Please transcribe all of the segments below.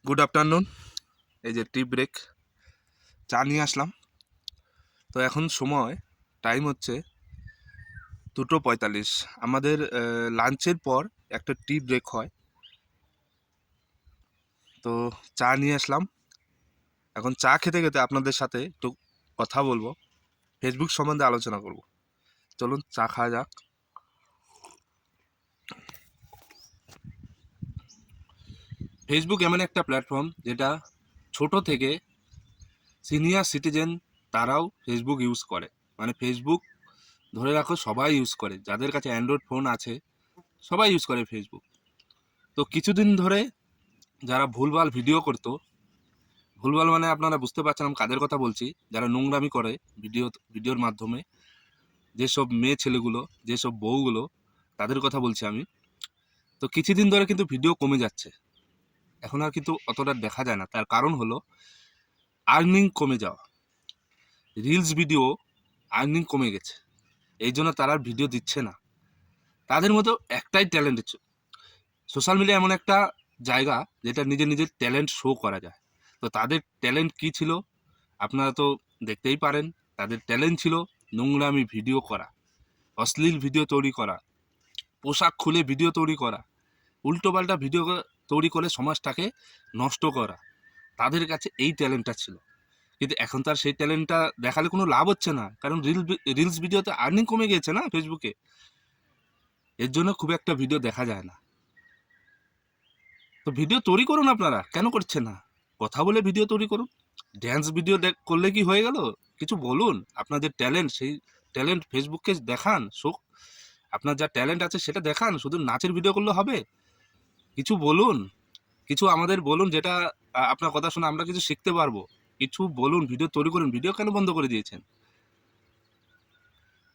Good afternoon. এই যে tea break, চা নিয়ে আসলাম। তো এখন সময় টাইম হচ্ছে 2:45। আমাদের লাঞ্চের পর একটা টি ব্রেক হয়। তো চা নিয়ে আসলাম। এখন চা খেতে খেতে আপনাদের সাথে একটু কথা বলবো, ফেসবুক সম্বন্ধে আলোচনা করব। চলুন চা খাওয়া যাক। ফেসবুক এমন একটা প্ল্যাটফর্ম যেটা ছোট থেকে সিনিয়র সিটিজেন তারাও ফেসবুক ইউজ করে। মানে ফেসবুক ধরে রাখো সবাই ইউজ করে, যাদের কাছে অ্যান্ড্রয়েড ফোন আছে সবাই ইউজ করে ফেসবুক। তো কিছুদিন ধরে যারা ভুলভাল ভিডিও করতো, ভুলভাল মানে আপনারা বুঝতে পারছেন আমি কাদের কথা বলছি, যারা নোংরামি করে ভিডিওর মাধ্যমে, যেসব মেয়ে ছেলেগুলো, যেসব বউগুলো, তাদের কথা বলছি আমি। তো কিছুদিন ধরে কিন্তু ভিডিও কমে যাচ্ছে, এখন আর কিন্তু অতটা দেখা যায় না। তার কারণ হলো আর্নিং কমে যাওয়া। রিলস ভিডিও আর্নিং কমে গেছে, এই জন্য তারা আর ভিডিও দিচ্ছে না। তাদের মতো একটাই ট্যালেন্ট, সোশ্যাল মিডিয়া এমন একটা জায়গা যেটা নিজের ট্যালেন্ট শো করা যায়। তো তাদের ট্যালেন্ট কি ছিল আপনারা তো দেখতেই পারেন। তাদের ট্যালেন্ট ছিল নোংরামি ভিডিও করা, অশ্লীল ভিডিও তৈরি করা, পোশাক খুলে ভিডিও তৈরি করা, উল্টোপাল্টা ভিডিও তৈরি করে সমাজটাকে নষ্ট করা। তাদের কাছে এই ট্যালেন্টটা ছিল। কিন্তু এখন তার সেই ট্যালেন্টটা দেখালে কোনো লাভ হচ্ছে না, কারণ রিলস ভিডিওতে আর্নিং কমে গিয়েছে না ফেসবুকে, এর জন্য খুব একটা ভিডিও দেখা যায় না। তো ভিডিও তৈরি করুন, আপনারা কেন করছেন না? কথা বলে ভিডিও তৈরি করুন। ড্যান্স ভিডিও করলে কি হয়ে গেল? কিছু বলুন, আপনাদের ট্যালেন্ট, সেই ট্যালেন্ট ফেসবুককে দেখান। আপনার যা ট্যালেন্ট আছে সেটা দেখান, শুধু নাচের ভিডিও করলে হবে? কিছু বলুন, কিছু আমাদের বলুন, যেটা আপনার কথা শুনে আমরা কিছু শিখতে পারবো। কিছু বলুন, ভিডিও তৈরি করুন। ভিডিও কেন বন্ধ করে দিয়েছেন?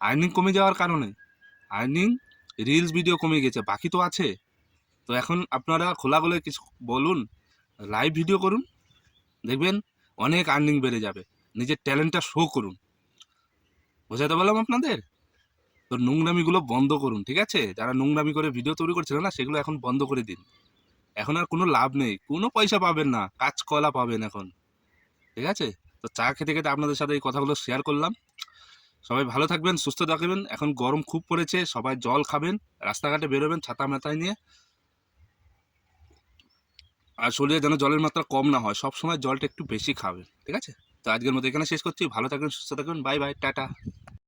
আর্নিং কমে যাওয়ার কারণে। আর্নিং, রিলস ভিডিও কমে গেছে, বাকি তো আছে। তো এখন আপনারা খোলাখুলি কিছু বলুন, লাইভ ভিডিও করুন, দেখবেন অনেক আর্নিং বেড়ে যাবে। নিজের ট্যালেন্টটা শো করুন। বোঝাতে বললাম আপনাদের? তো নোংরামিগুলো বন্ধ করুন, ঠিক আছে? যারা নোংরামি করে ভিডিও তৈরি করছিল না, সেগুলো এখন বন্ধ করে দিন। এখন আর কোনো লাভ নেই, কোনো পয়সা পাবেন না, কাজকলা পাবেন এখন, ঠিক আছে? তো চা খেতে খেতে আপনাদের সাথে এই কথাগুলো শেয়ার করলাম। সবাই ভালো থাকবেন, সুস্থ থাকবেন। এখন গরম খুব পড়েছে, সবাই জল খাবেন, রাস্তাঘাটে বেরোবেন ছাতা মাথায় নিয়ে। আর শরীরে যেন জলের মাত্রা কম না হয়, সবসময় জলটা একটু বেশি খাবেন, ঠিক আছে? তো আজকের মতো এখানে শেষ করছি। ভালো থাকবেন, সুস্থ থাকবেন, বাই বাই, টাটা।